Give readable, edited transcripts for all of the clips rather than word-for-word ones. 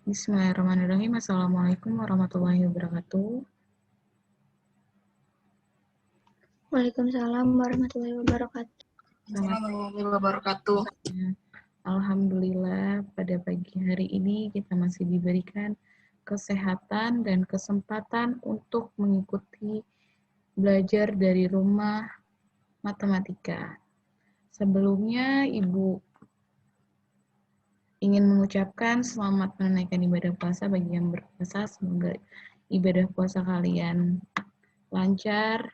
Bismillahirrahmanirrahim. Assalamualaikum warahmatullahi wabarakatuh. Waalaikumsalam warahmatullahi wabarakatuh. Warahmatullahi wabarakatuh. Alhamdulillah pada pagi hari ini kita masih diberikan kesehatan dan kesempatan untuk mengikuti belajar dari rumah matematika. Sebelumnya Ibu ingin mengucapkan selamat menunaikan ibadah puasa bagi yang berpuasa. Semoga ibadah puasa kalian lancar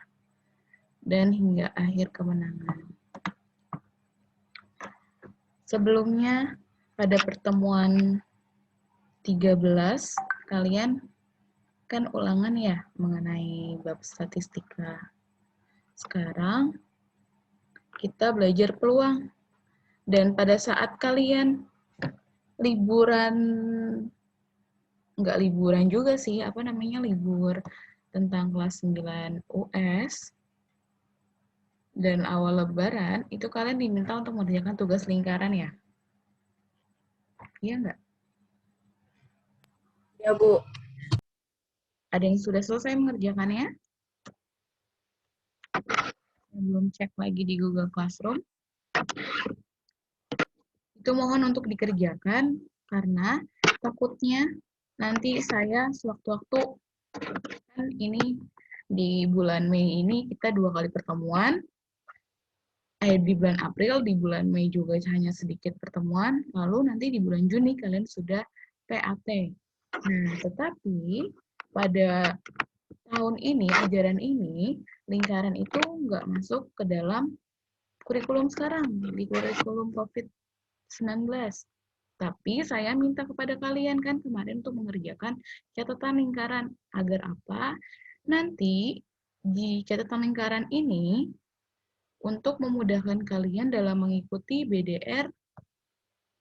dan hingga akhir kemenangan. Sebelumnya, pada pertemuan 13, kalian kan ulangan ya mengenai bab statistika. Sekarang, kita belajar peluang. Dan pada saat kalian liburan, nggak liburan juga sih, libur tentang kelas 9 US, dan awal lebaran, itu kalian diminta untuk mengerjakan tugas lingkaran ya? Iya nggak? Ya, Bu. Ada yang sudah selesai mengerjakannya? Belum cek lagi di Google Classroom. Itu mohon untuk dikerjakan, karena takutnya nanti saya sewaktu-waktu, kan ini di bulan Mei ini kita 2 kali pertemuan, di bulan April, di bulan Mei juga hanya sedikit pertemuan, lalu nanti di bulan Juni kalian sudah PAT. Nah, tetapi pada tahun ini, ajaran ini, lingkaran itu nggak masuk ke dalam kurikulum sekarang, di kurikulum COVID-19. Tapi saya minta kepada kalian kan kemarin untuk mengerjakan catatan lingkaran. Agar apa? Nanti di catatan lingkaran ini, untuk memudahkan kalian dalam mengikuti BDR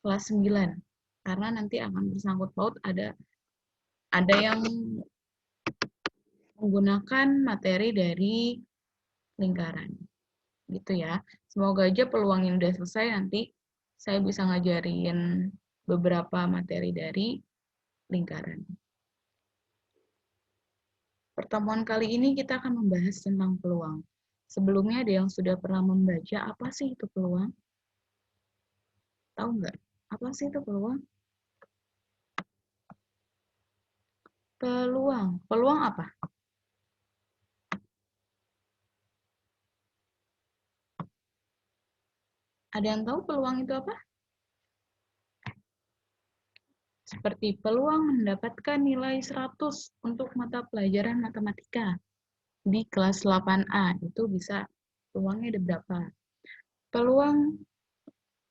kelas 9. Karena nanti akan bersangkut paut ada yang menggunakan materi dari lingkaran. Gitu ya. Semoga aja peluang yang udah selesai nanti saya bisa ngajarin beberapa materi dari lingkaran. Pertemuan kali ini kita akan membahas tentang peluang. Sebelumnya ada yang sudah pernah membaca apa sih itu peluang? Tahu nggak? Apa sih itu peluang? Peluang. Peluang apa? Ada yang tahu peluang itu apa? Seperti peluang mendapatkan nilai 100 untuk mata pelajaran matematika di kelas 8A. Itu bisa peluangnya ada berapa?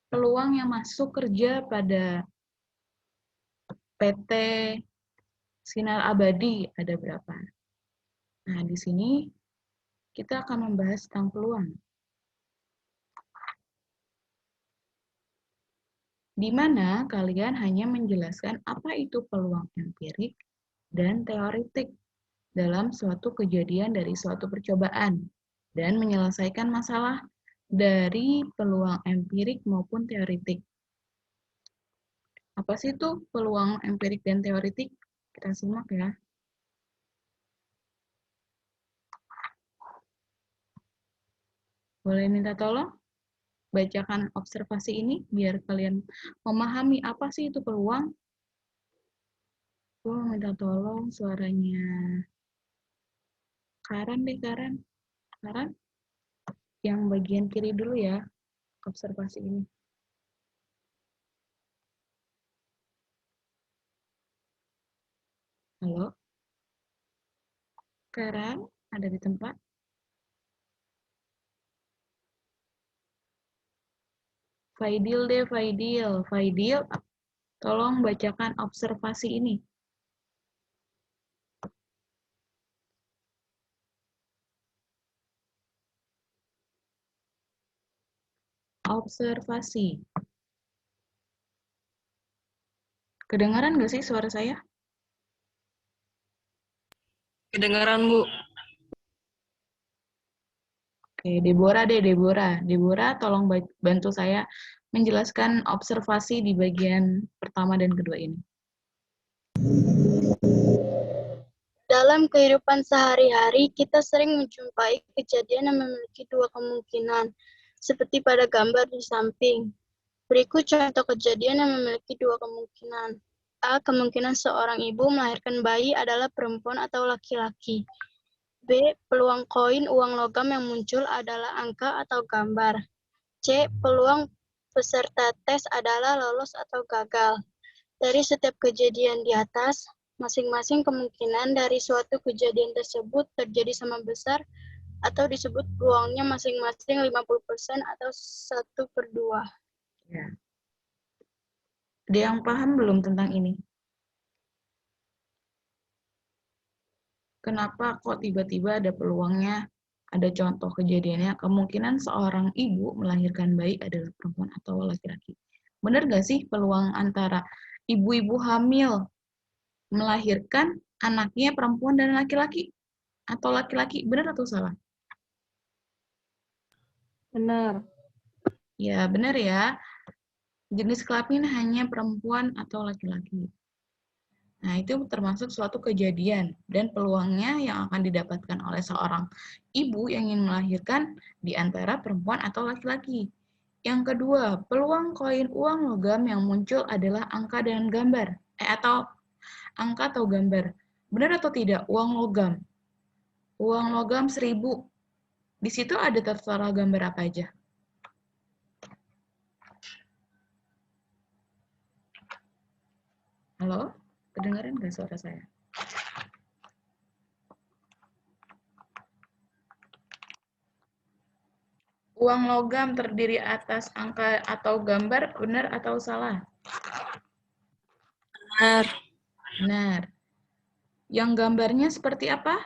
Peluang yang masuk kerja pada PT Sinar Abadi ada berapa? Nah, di sini kita akan membahas tentang peluang. Di mana kalian hanya menjelaskan apa itu peluang empirik dan teoritik dalam suatu kejadian dari suatu percobaan dan menyelesaikan masalah dari peluang empirik maupun teoritik. Apa sih itu peluang empirik dan teoritik? Kita simak ya. Boleh minta tolong bacakan observasi ini biar kalian memahami apa sih itu peluang. Gue minta tolong suaranya Karan deh, Karan. Karan, yang bagian kiri dulu ya, observasi ini. Halo? Karan, ada di tempat? Faidil deh, Faidil. Faidil, tolong bacakan observasi ini. Observasi. Kedengaran nggak sih suara saya? Kedengaran, Bu. Oke, Deborah deh, Deborah. Deborah, tolong bantu saya menjelaskan observasi di bagian pertama dan kedua ini. Dalam kehidupan sehari-hari, kita sering menjumpai kejadian yang memiliki dua kemungkinan, seperti pada gambar di samping. Berikut contoh kejadian yang memiliki dua kemungkinan. A. Kemungkinan seorang ibu melahirkan bayi adalah perempuan atau laki-laki. B. Peluang koin uang logam yang muncul adalah angka atau gambar. C. Peluang peserta tes adalah lolos atau gagal. Dari setiap kejadian di atas, masing-masing kemungkinan dari suatu kejadian tersebut terjadi sama besar atau disebut peluangnya masing-masing 50% atau 1/2. Ya. Ada yang paham belum tentang ini? Kenapa kok tiba-tiba ada peluangnya? Ada contoh kejadiannya, kemungkinan seorang ibu melahirkan bayi adalah perempuan atau laki-laki. Benar nggak sih peluang antara ibu-ibu hamil melahirkan anaknya perempuan dan laki-laki? Atau laki-laki, benar atau salah? Benar. Ya, benar ya. Jenis kelamin hanya perempuan atau laki-laki. Nah, itu termasuk suatu kejadian dan peluangnya yang akan didapatkan oleh seorang ibu yang ingin melahirkan di antara perempuan atau laki-laki. Yang kedua, peluang koin uang logam yang muncul adalah angka dan gambar. Atau angka atau gambar. Benar atau tidak? Uang logam. Uang logam 1000. Di situ ada tertera gambar apa aja? Halo? Kedengaran nggak suara saya? Uang logam terdiri atas angka atau gambar, benar atau salah? Benar. Benar. Yang gambarnya seperti apa?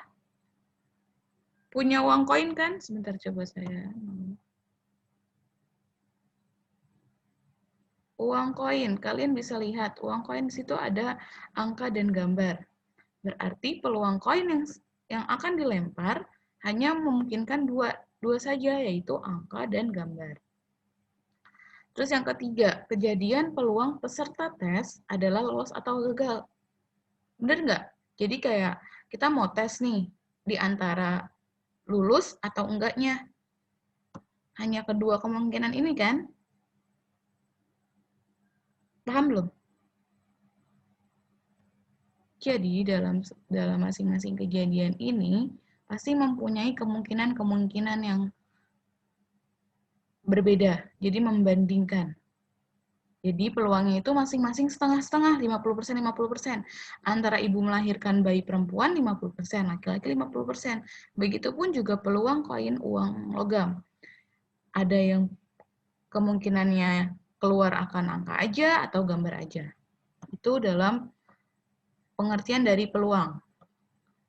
Punya uang koin kan? Sebentar coba saya. Uang koin, kalian bisa lihat uang koin di situ ada angka dan gambar. Berarti peluang koin yang akan dilempar hanya memungkinkan dua saja, yaitu angka dan gambar. Terus yang ketiga, kejadian peluang peserta tes adalah lolos atau gagal. Bener nggak? Jadi kayak kita mau tes nih, di antara lulus atau enggaknya. Hanya kedua kemungkinan ini kan? Paham belum? Jadi dalam masing-masing kejadian ini pasti mempunyai kemungkinan-kemungkinan yang berbeda. Jadi membandingkan. Jadi peluangnya itu masing-masing setengah-setengah, 50%, 50%. Antara ibu melahirkan bayi perempuan 50%, laki-laki 50%. Begitupun juga peluang koin uang logam. Ada yang kemungkinannya keluar akan angka aja atau gambar aja. Itu dalam pengertian dari peluang.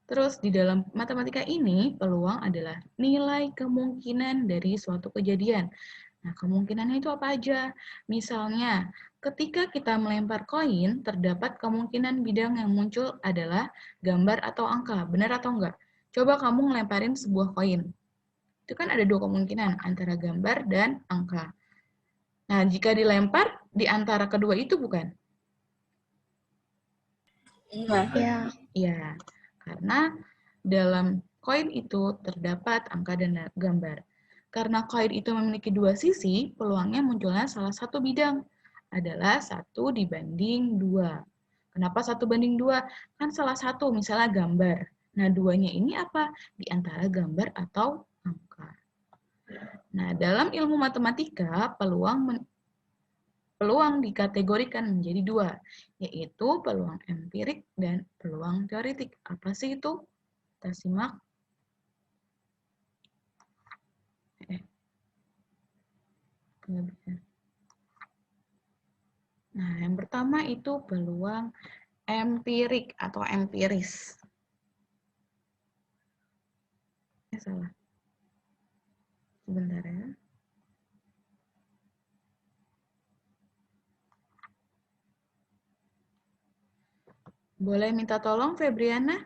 Terus di dalam matematika ini, peluang adalah nilai kemungkinan dari suatu kejadian. Nah, kemungkinannya itu apa aja? Misalnya, ketika kita melempar koin, terdapat kemungkinan bidang yang muncul adalah gambar atau angka. Benar atau enggak? Coba kamu ngelemparin sebuah koin. Itu kan ada dua kemungkinan, antara gambar dan angka. Nah, jika dilempar, di antara kedua itu bukan? Iya. Ya, Ya, karena dalam koin itu terdapat angka dan gambar. Karena koin itu memiliki dua sisi, peluangnya munculnya salah satu bidang adalah 1/2. Kenapa 1/2? Kan salah satu, misalnya gambar. Nah, duanya ini apa? Di antara gambar atau angka. Nah, dalam ilmu matematika, peluang dikategorikan menjadi dua, yaitu peluang empirik dan peluang teoretik. Apa sih itu? Kita simak. Nah, yang pertama itu peluang empirik atau empiris. Salah. Sebentar ya. Boleh minta tolong Febriana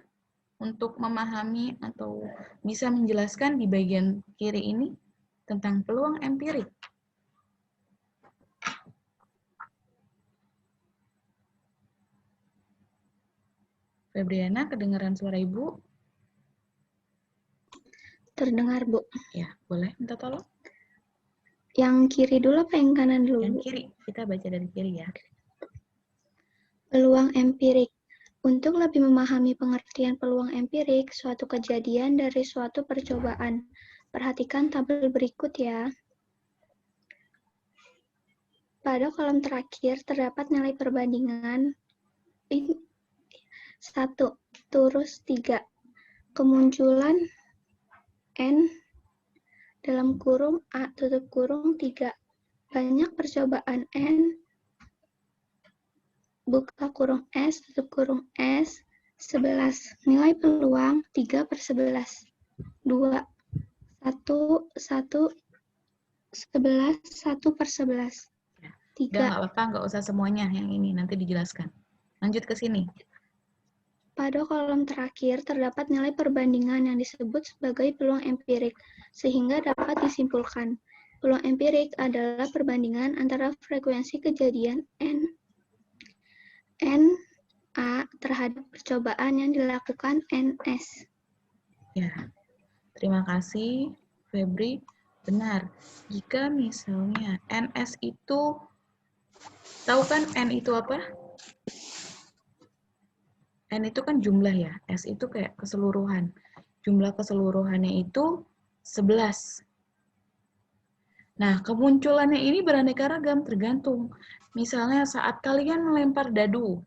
untuk memahami atau bisa menjelaskan di bagian kiri ini tentang peluang empirik. Febriana, kedengaran suara Ibu? Terdengar, Bu. Ya, boleh minta tolong? Yang kiri dulu apa yang kanan dulu, Yang Bu? kiri, kita baca dari kiri ya. Peluang empirik. Untuk lebih memahami pengertian peluang empirik, suatu kejadian dari suatu percobaan. Perhatikan tabel berikut ya. Pada kolom terakhir terdapat nilai perbandingan 1 turus 3. Kemunculan N dalam kurung A tutup kurung 3. Banyak percobaan N buka kurung S tutup kurung S 11. Nilai peluang 3/11. 2. 1, 1, 11, 1/11. Udah 3. nggak apa-apa, nggak usah semuanya yang ini, nanti dijelaskan. Lanjut ke sini. Pada kolom terakhir terdapat nilai perbandingan yang disebut sebagai peluang empirik, sehingga dapat disimpulkan. Peluang empirik adalah perbandingan antara frekuensi kejadian N-A terhadap percobaan yang dilakukan N-S. Ya, terima kasih Febri. Benar, jika misalnya NS itu, tahu kan N itu apa? N itu kan jumlah ya, S itu kayak keseluruhan. Jumlah keseluruhannya itu 11. Nah, kemunculannya ini beraneka ragam, tergantung. Misalnya saat kalian melempar dadu,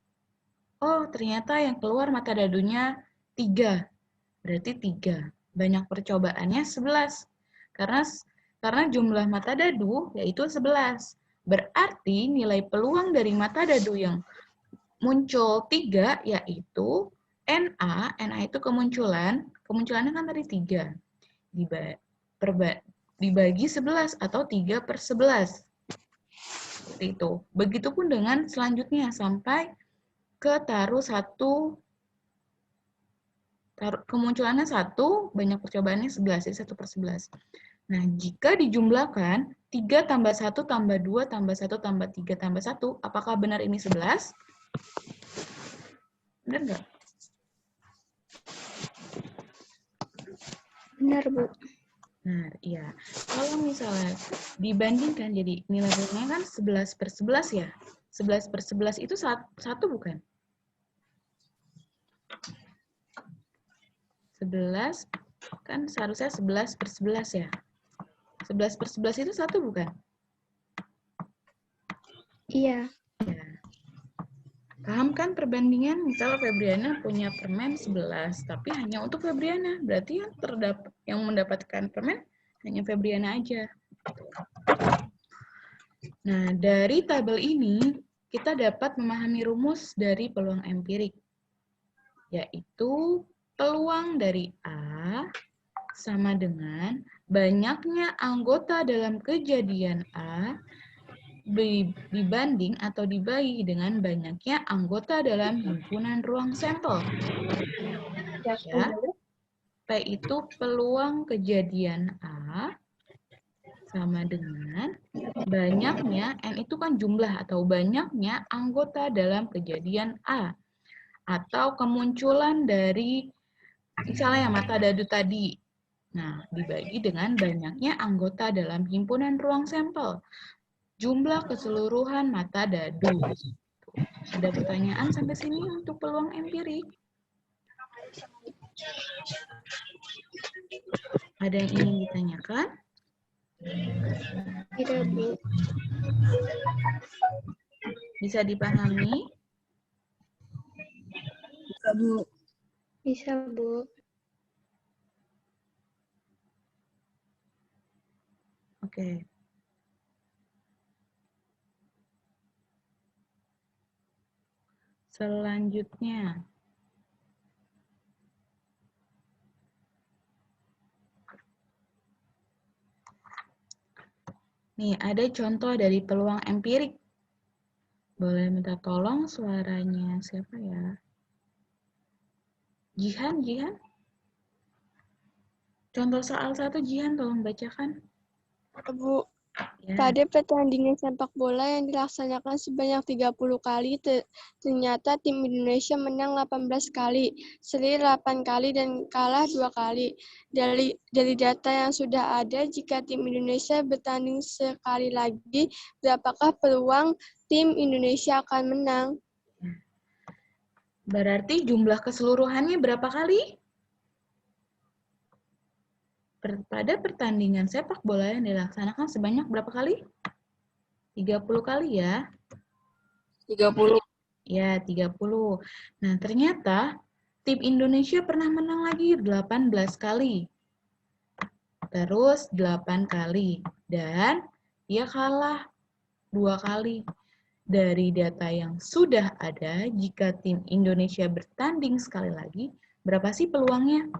oh ternyata yang keluar mata dadunya 3, berarti 3. Banyak percobaannya 11. Karena jumlah mata dadu yaitu 11. Berarti nilai peluang dari mata dadu yang muncul 3 yaitu NA itu kemunculannya kan tadi 3. Dibagi 11 atau 3/11. Seperti itu. Begitupun dengan selanjutnya sampai ke taruh 1, kemunculannya 1, banyak percobaannya 11, jadi 1/11. Nah, jika dijumlahkan 3 tambah 1 tambah 2 tambah 1 tambah 3 tambah 1, apakah benar ini 11? Benar nggak? Benar, Bu. Nah, iya. Kalau misalnya dibandingkan, jadi nilai peluangnya kan 11/11 ya. 11/11 itu 1 bukan? 11 kan seharusnya 11/11 ya. 11/11 itu 1 bukan? Iya. Ya. Paham kan perbandingan? Misalnya Febriana punya permen 11, tapi hanya untuk Febriana. Berarti yang mendapatkan permen hanya Febriana aja. Nah, dari tabel ini kita dapat memahami rumus dari peluang empirik, yaitu peluang dari A sama dengan banyaknya anggota dalam kejadian A dibanding atau dibagi dengan banyaknya anggota dalam himpunan ruang sampel. Ya, P itu peluang kejadian A sama dengan banyaknya, N itu kan jumlah atau banyaknya anggota dalam kejadian A. Atau kemunculan dari misalnya mata dadu tadi. Nah, dibagi dengan banyaknya anggota dalam himpunan ruang sampel. Jumlah keseluruhan mata dadu. Ada pertanyaan sampai sini untuk peluang empirik? Ada yang ingin ditanyakan? Tidak, Bu. Bisa dipahami? Bisa, Bu. Bisa, Bu. Oke. Selanjutnya. Nih, ada contoh dari peluang empirik. Boleh minta tolong suaranya siapa ya? Jihan? Contoh soal 1, Jihan, tolong bacakan. Bu, Ya. Pada pertandingan sepak bola yang dilaksanakan sebanyak 30 kali, ternyata tim Indonesia menang 18 kali, seri 8 kali, dan kalah 2 kali. Dari data yang sudah ada, jika tim Indonesia bertanding sekali lagi, berapakah peluang tim Indonesia akan menang? Berarti jumlah keseluruhannya berapa kali? Pada pertandingan sepak bola yang dilaksanakan sebanyak berapa kali? 30 kali ya. 30. Ya, 30. Nah, ternyata tim Indonesia pernah menang lagi 18 kali. Terus 8 kali. Dan dia kalah 2 kali. Dari data yang sudah ada, jika tim Indonesia bertanding sekali lagi, berapa sih peluangnya?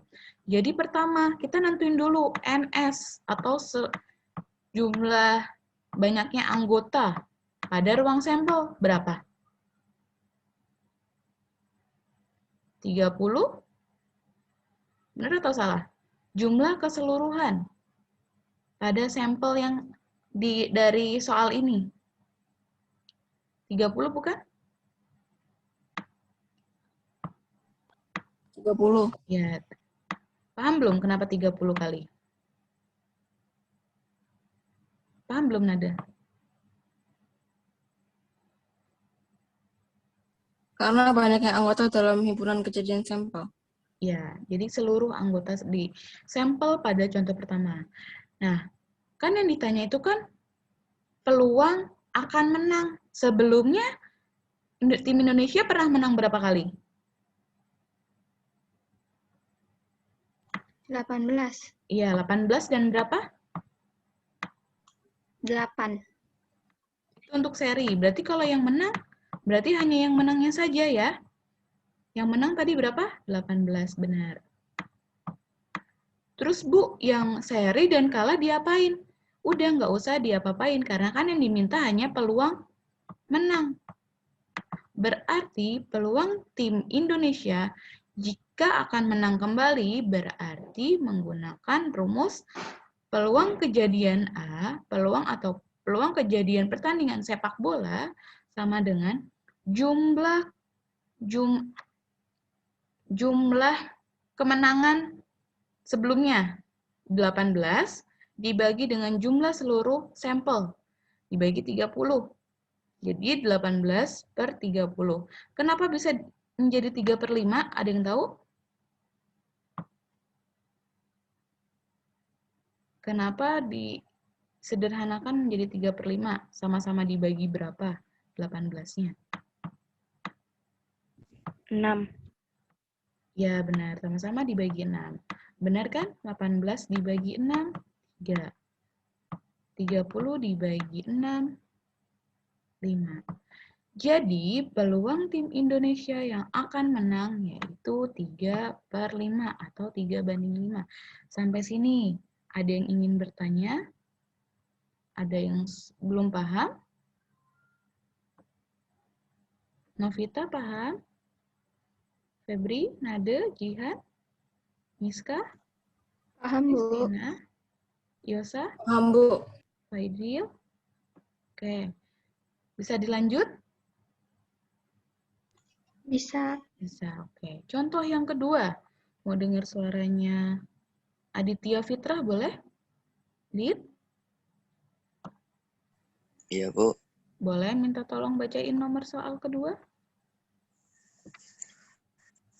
Jadi pertama, kita nentuin dulu NS atau jumlah banyaknya anggota pada ruang sampel. Berapa? 30? Benar atau salah? Jumlah keseluruhan pada sampel yang dari soal ini. 30 bukan? 30. Ya. Paham belum kenapa 30 kali? Paham belum, Nada? Karena banyaknya anggota dalam himpunan kejadian sampel. Ya, jadi seluruh anggota di sampel pada contoh pertama. Nah, kan yang ditanya itu kan peluang akan menang. Sebelumnya tim Indonesia pernah menang berapa kali? 18. Iya, 18 dan berapa? 8. Itu untuk seri. Berarti kalau yang menang, berarti hanya yang menangnya saja ya. Yang menang tadi berapa? 18, benar. Terus Bu, yang seri dan kalah diapain? Udah nggak usah diapa-apain, karena kan yang diminta hanya peluang menang. Berarti peluang tim Indonesia jika akan menang kembali berarti menggunakan rumus peluang kejadian A, peluang kejadian pertandingan sepak bola sama dengan jumlah kemenangan sebelumnya 18 dibagi dengan jumlah seluruh sampel dibagi 30. Jadi 18/30. Kenapa bisa menjadi 3/5? Ada yang tahu? Kenapa disederhanakan menjadi 3/5? Sama-sama dibagi berapa 18-nya? 6. Ya, benar. Sama-sama dibagi 6. Benar kan? 18 dibagi 6, 3. 30 dibagi 6, 5. Jadi, peluang tim Indonesia yang akan menang yaitu 3/5 atau 3/5. Sampai sini, ada yang ingin bertanya? Ada yang belum paham? Novita paham? Febri, Nade, Jihan, Miska, Paham, Bu. Kristina, Yosa, Paham, Bu. Faidril? Oke, bisa dilanjut? Bisa. Bisa, oke. Contoh yang kedua, mau dengar suaranya Aditya Fitrah boleh? Dit? Iya, Bu. Boleh minta tolong bacain nomor soal kedua?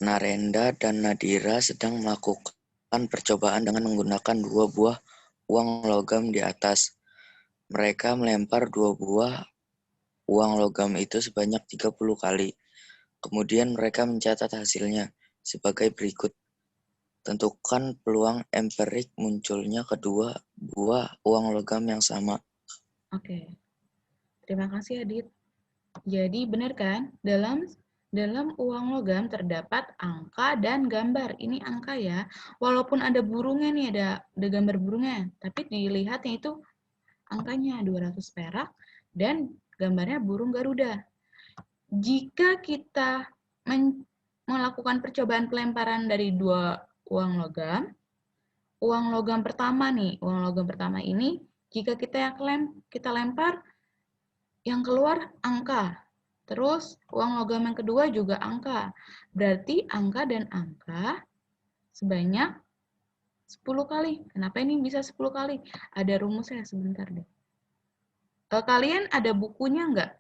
Narenda dan Nadira sedang melakukan percobaan dengan menggunakan 2 buah uang logam di atas. Mereka melempar 2 buah uang logam itu sebanyak 30 kali. Kemudian mereka mencatat hasilnya sebagai berikut. Tentukan peluang empirik munculnya kedua buah uang logam yang sama. Oke. Terima kasih, Adit. Jadi benar kan? Dalam uang logam terdapat angka dan gambar. Ini angka ya. Walaupun ada burungnya nih, ada gambar burungnya, tapi dilihatnya itu angkanya 200 perak dan gambarnya burung Garuda. Jika kita melakukan percobaan pelemparan dari 2 uang logam pertama nih, uang logam pertama ini Jika kita lempar, yang keluar angka. Terus uang logam yang kedua juga angka. Berarti angka dan angka sebanyak 10 kali. Kenapa ini bisa 10 kali? Ada rumusnya, sebentar deh. Kalian ada bukunya nggak?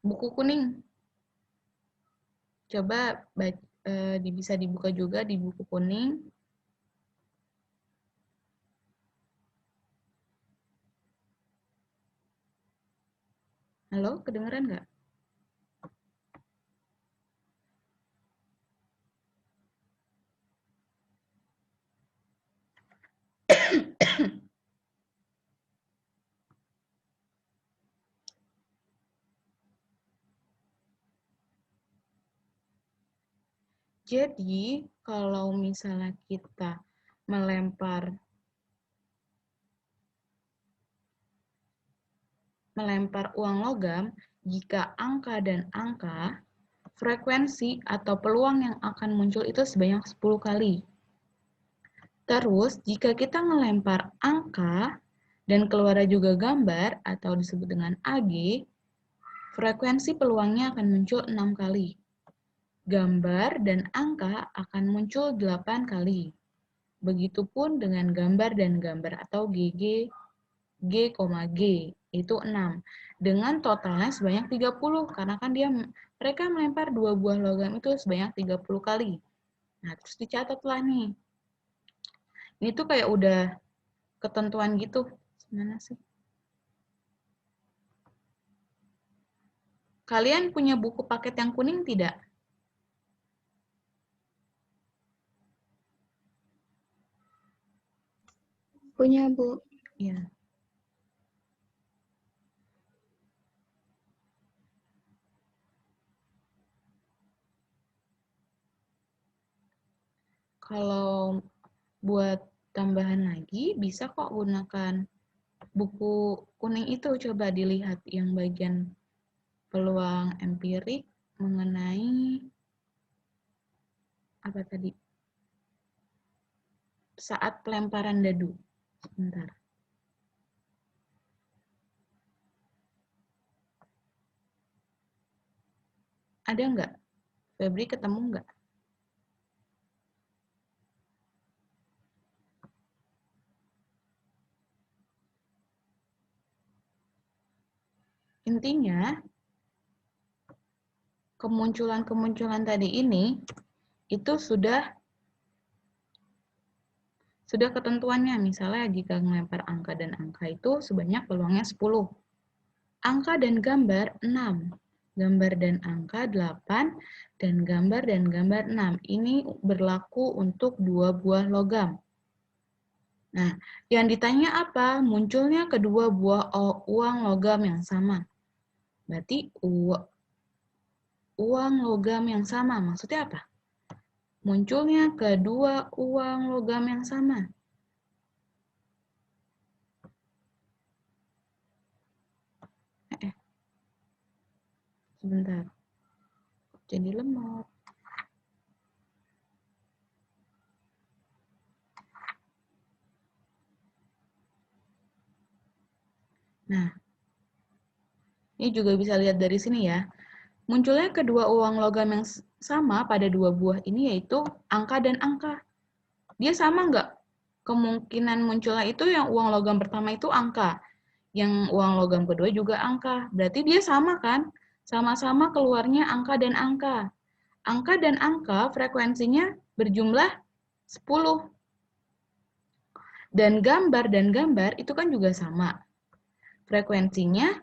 Buku kuning. Coba bisa dibuka juga di buku kuning. Halo, kedengeran nggak? Jadi, kalau misalnya kita melempar uang logam, jika angka dan angka, frekuensi atau peluang yang akan muncul itu sebanyak 10 kali. Terus, jika kita melempar angka dan keluar juga gambar atau disebut dengan AG, frekuensi peluangnya akan muncul 6 kali. Gambar dan angka akan muncul 8 kali. Begitupun dengan gambar dan gambar atau GG, G, itu 6. Dengan totalnya sebanyak 30, karena kan mereka melempar 2 buah logam itu sebanyak 30 kali. Nah, terus dicatatlah nih. Ini tuh kayak udah ketentuan gitu. Mana sih? Kalian punya buku paket yang kuning tidak? Punya, Bu. Iya. Kalau buat tambahan lagi, bisa kok gunakan buku kuning itu. Coba dilihat yang bagian peluang empirik mengenai apa tadi? Saat pelemparan dadu. Sebentar. Ada nggak? Febri ketemu nggak? Intinya, kemunculan tadi ini itu sudah ketentuannya. Misalnya jika melempar angka dan angka itu sebanyak peluangnya 10. Angka dan gambar 6. Gambar dan angka 8. Dan gambar 6. Ini berlaku untuk 2 buah logam. Nah, yang ditanya apa? Munculnya kedua buah uang logam yang sama. Berarti uang logam yang sama. Maksudnya apa? Munculnya kedua uang logam yang sama. Sebentar. Jadi lemot. Nah, ini juga bisa lihat dari sini ya. Munculnya kedua uang logam yang sama pada 2 buah ini yaitu angka dan angka. Dia sama nggak? Kemungkinan munculnya itu yang uang logam pertama itu angka. Yang uang logam kedua juga angka. Berarti dia sama kan? Sama-sama keluarnya angka dan angka. Angka dan angka frekuensinya berjumlah 10. Dan gambar itu kan juga sama. Frekuensinya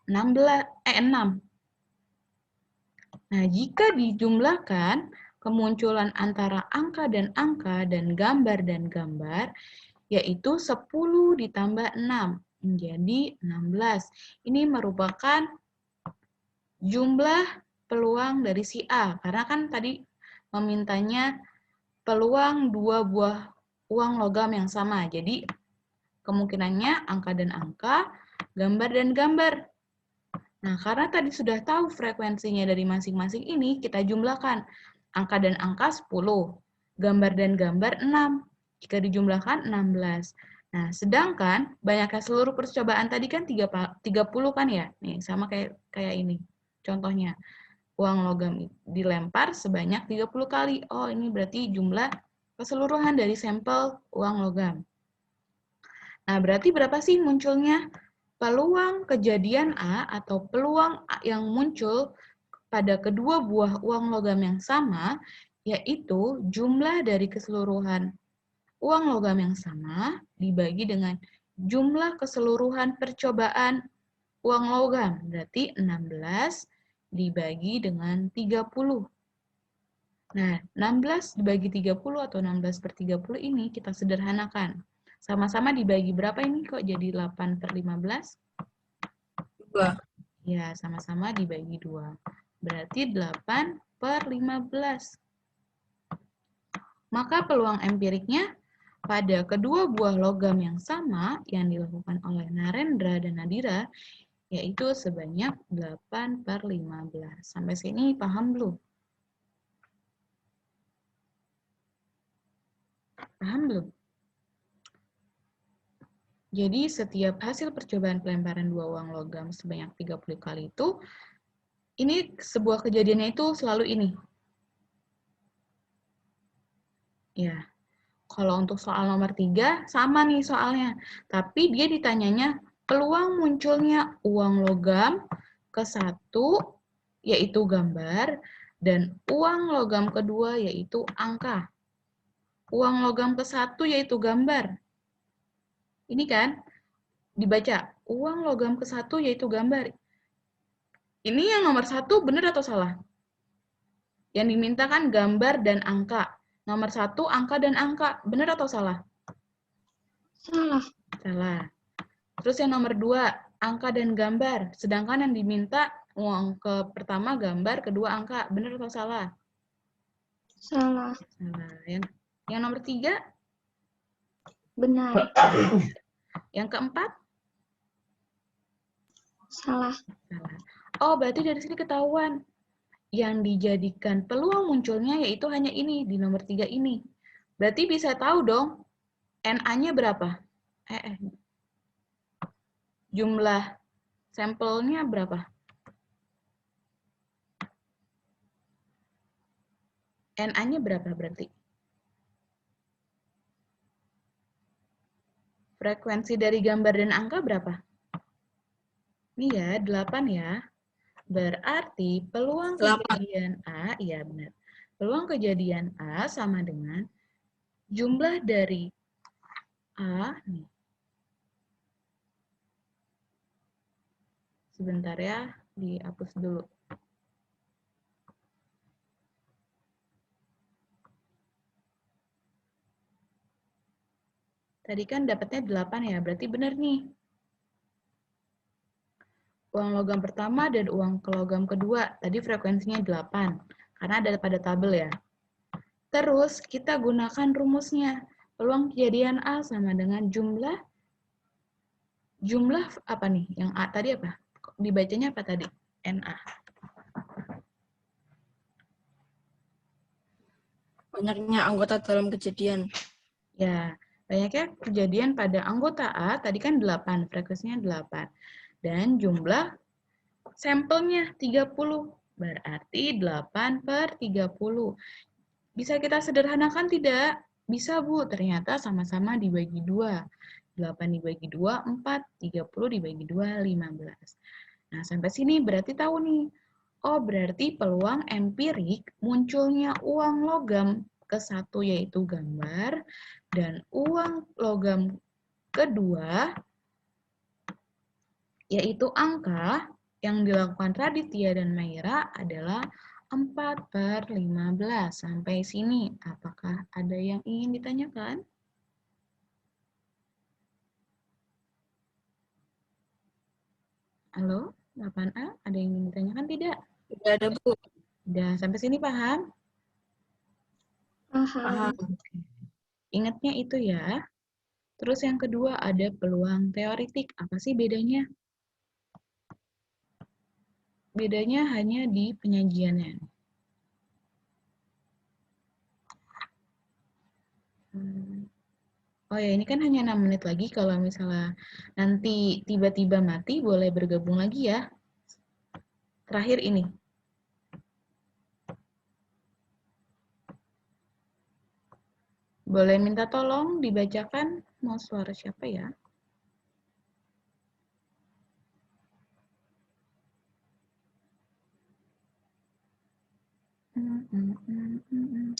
6. Nah, jika dijumlahkan kemunculan antara angka dan gambar, yaitu 10 ditambah 6, menjadi 16. Ini merupakan jumlah peluang dari si A, karena kan tadi memintanya peluang 2 buah uang logam yang sama. Jadi, kemungkinannya angka dan angka, gambar dan gambar. Nah, karena tadi sudah tahu frekuensinya dari masing-masing ini, kita jumlahkan. Angka dan angka 10, gambar dan gambar 6. Jika dijumlahkan 16. Nah, sedangkan banyaknya seluruh percobaan tadi kan 30 kan ya? Nih, sama kayak ini. Contohnya, uang logam dilempar sebanyak 30 kali. Oh, ini berarti jumlah keseluruhan dari sampel uang logam. Nah, berarti berapa sih munculnya peluang kejadian A atau peluang yang muncul pada kedua buah uang logam yang sama, yaitu jumlah dari keseluruhan uang logam yang sama dibagi dengan jumlah keseluruhan percobaan uang logam. Berarti 16 dibagi dengan 30. Nah, 16 dibagi 30 atau 16 per 30 ini kita sederhanakan. Sama-sama dibagi berapa ini kok jadi 8 per 15? 2. Ya, sama-sama dibagi 2. Berarti 8 per 15. Maka peluang empiriknya pada kedua buah logam yang sama yang dilakukan oleh Narendra dan Nadira, yaitu sebanyak 8 per 15. Sampai sini paham belum? Paham belum? Jadi setiap hasil percobaan pelemparan dua uang logam sebanyak 30 kali itu, ini sebuah kejadiannya itu selalu ini. Ya, kalau untuk soal nomor 3, sama nih soalnya. Tapi dia ditanyanya peluang munculnya uang logam ke satu, yaitu gambar, dan uang logam kedua, yaitu angka. Uang logam ke satu, yaitu gambar. Ini kan, dibaca, uang logam ke satu, yaitu gambar. Ini yang nomor 1 benar atau salah? Yang diminta kan gambar dan angka. Nomor 1, angka dan angka. Benar atau salah? Salah. Salah. Terus yang nomor 2, angka dan gambar. Sedangkan yang diminta uang ke pertama gambar, kedua angka. Benar atau salah? Salah. Salah. Yang nomor 3, Benar. yang keempat? Salah. Salah. Oh, berarti dari sini ketahuan. Yang dijadikan peluang munculnya yaitu hanya ini, di nomor 3 ini. Berarti bisa tahu dong, NA-nya berapa? Jumlah sampelnya berapa? NA-nya berapa berarti? Frekuensi dari gambar dan angka berapa? Ini ya, 8 ya. Berarti peluang 8. kejadian A, iya benar. Peluang kejadian A sama dengan jumlah dari A, nih. Sebentar ya, dihapus dulu. Tadi kan dapatnya 8 ya, berarti benar nih. Uang logam pertama dan uang logam kedua, tadi frekuensinya 8, karena ada pada tabel ya. Terus kita gunakan rumusnya. Peluang kejadian A sama dengan jumlah apa nih? Yang A tadi apa? Dibacanya apa tadi? NA. Banyaknya anggota dalam kejadian. Ya, banyaknya kejadian pada anggota A, tadi kan 8, frekuensinya 8. Dan jumlah sampelnya 30, berarti 8 per 30. Bisa kita sederhanakan tidak? Bisa Bu, ternyata sama-sama dibagi 2. 8 dibagi 2, 4, 30 dibagi 2, 15. Nah, sampai sini berarti tahu nih. Oh, berarti peluang empirik munculnya uang logam ke satu yaitu gambar, dan uang logam kedua yaitu angka yang dilakukan Raditya dan Maira adalah 4 per 15. Sampai sini, apakah ada yang ingin ditanyakan? Halo, 8A, ada yang ingin ditanyakan tidak? Tidak ada, Bu. Udah, sampai sini paham? Paham. Ingatnya itu ya. Terus yang kedua ada peluang teoritik. Apa sih bedanya? Bedanya hanya di penyajiannya. Oh ya, ini kan hanya 6 menit lagi. Kalau misalnya nanti tiba-tiba mati, boleh bergabung lagi ya. Terakhir ini. Boleh minta tolong dibacakan, mau suara siapa ya?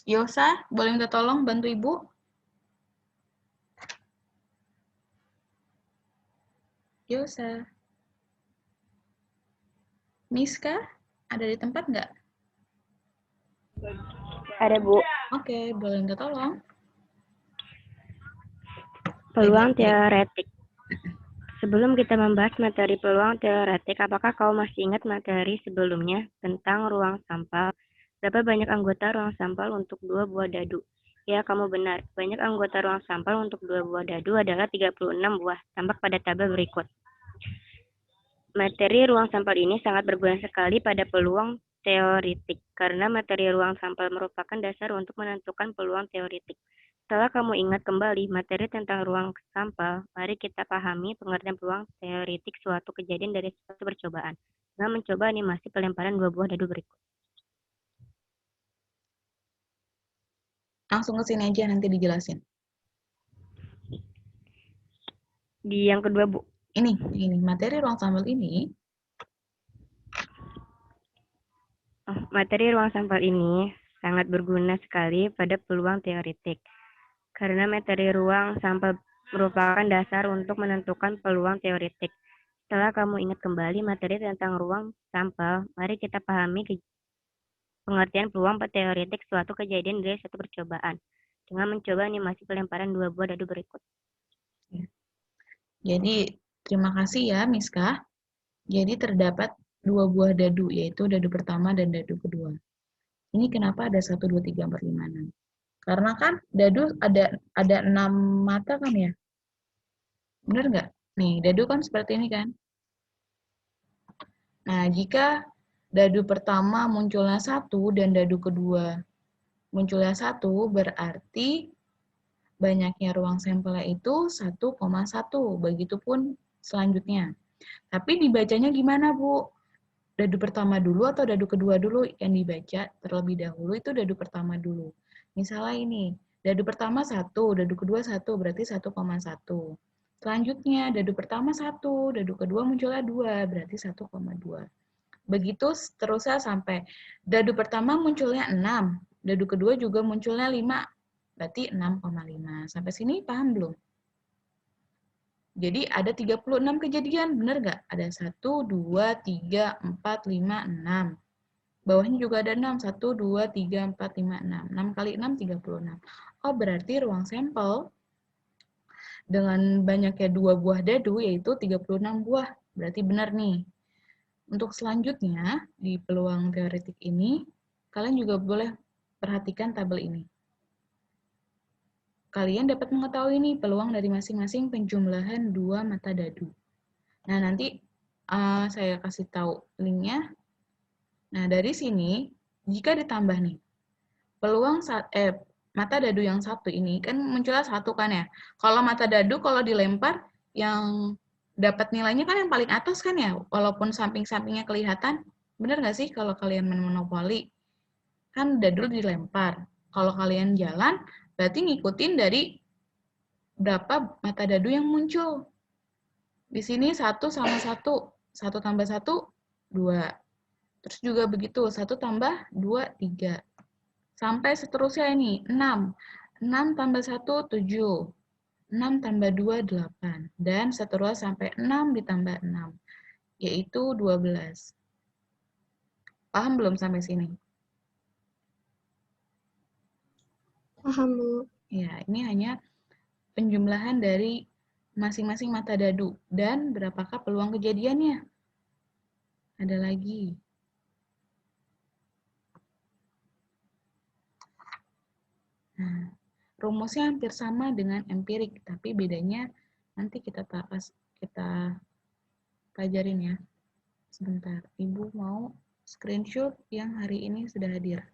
Yosa, boleh minta tolong bantu Ibu? Yosa. Miska, ada di tempat nggak? Ada, Bu. Oke, boleh minta tolong. Peluang teoretik. Sebelum kita membahas materi peluang teoretik, apakah kau masih ingat materi sebelumnya tentang ruang sampel? Berapa banyak anggota ruang sampel untuk 2 buah dadu? Ya, kamu benar. Banyak anggota ruang sampel untuk 2 buah dadu adalah 36 buah. Tampak pada tabel berikut. Materi ruang sampel ini sangat berguna sekali pada peluang teoretik, karena materi ruang sampel merupakan dasar untuk menentukan peluang teoretik. Setelah kamu ingat kembali materi tentang ruang sampel, mari kita pahami pengertian peluang teoretik suatu kejadian dari suatu percobaan, dengan mencoba animasi pelemparan 2 buah dadu berikut. Langsung ke sini aja, nanti dijelasin. Di yang kedua, Bu. Ini, materi ruang sampel ini. Materi ruang sampel ini sangat berguna sekali pada peluang teoretik, karena materi ruang sampel merupakan dasar untuk menentukan peluang teoretik. Setelah kamu ingat kembali materi tentang ruang sampel, mari kita pahami pengertian peluang teoretik suatu kejadian dari suatu percobaan, dengan mencoba animasi pelemparan 2 buah dadu berikut. Jadi, terima kasih ya, Miska. Jadi, terdapat 2 buah dadu, yaitu dadu pertama dan dadu kedua. Ini kenapa ada 1, 2, 3, 4, 5, 6? Karena kan dadu ada 6 mata kan ya? Benar nggak? Nih, dadu kan seperti ini kan? Nah, jika dadu pertama munculnya 1 dan dadu kedua munculnya 1, berarti banyaknya ruang sampelnya itu 1,1. Begitupun selanjutnya. Tapi dibacanya gimana, Bu? Dadu pertama dulu atau dadu kedua dulu? Yang dibaca terlebih dahulu itu dadu pertama dulu. Misalnya ini, dadu pertama 1, dadu kedua 1, berarti 1,1. Selanjutnya, dadu pertama 1, dadu kedua munculnya 2, berarti 1,2. Begitu seterusnya sampai dadu pertama munculnya 6, dadu kedua juga munculnya 5, berarti 6,5. Sampai sini paham belum? Jadi ada 36 kejadian, benar nggak? Ada 1, 2, 3, 4, 5, 6. Bawahnya juga ada 6, 1, 2, 3, 4, 5, 6. 6 kali 6, 36. Oh, berarti ruang sampel dengan banyaknya 2 buah dadu, yaitu 36 buah. Berarti benar nih. Untuk selanjutnya, di peluang teoretik ini, kalian juga boleh perhatikan tabel ini. Kalian dapat mengetahui nih peluang dari masing-masing penjumlahan 2 mata dadu. Nah, nanti saya kasih tahu linknya. Nah, dari sini, jika ditambah nih, peluang mata dadu yang satu ini, kan munculnya 1 kan ya. Kalau mata dadu, kalau dilempar, yang dapat nilainya kan yang paling atas kan ya, walaupun samping-sampingnya kelihatan. Bener nggak sih kalau kalian main monopoli? Kan dadu dilempar. Kalau kalian jalan, berarti ngikutin dari berapa mata dadu yang muncul. Di sini 1 sama 1. 1 tambah 1, 2. Terus juga begitu, 1 tambah 2, 3. Sampai seterusnya ini, 6. 6 tambah 1, 7. 6 tambah 2, 8. Dan seterusnya sampai 6 ditambah 6, yaitu 12. Paham belum sampai sini? Paham, Bu. Ya, ini hanya penjumlahan dari masing-masing mata dadu. Dan berapakah peluang kejadiannya? Ada lagi. Nah, rumusnya hampir sama dengan empirik, tapi bedanya nanti kita pelajarin ya. Sebentar, Ibu mau screenshot yang hari ini sudah hadir.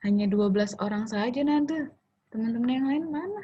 Hanya 12 orang saja, Nade. Teman-teman yang lain mana?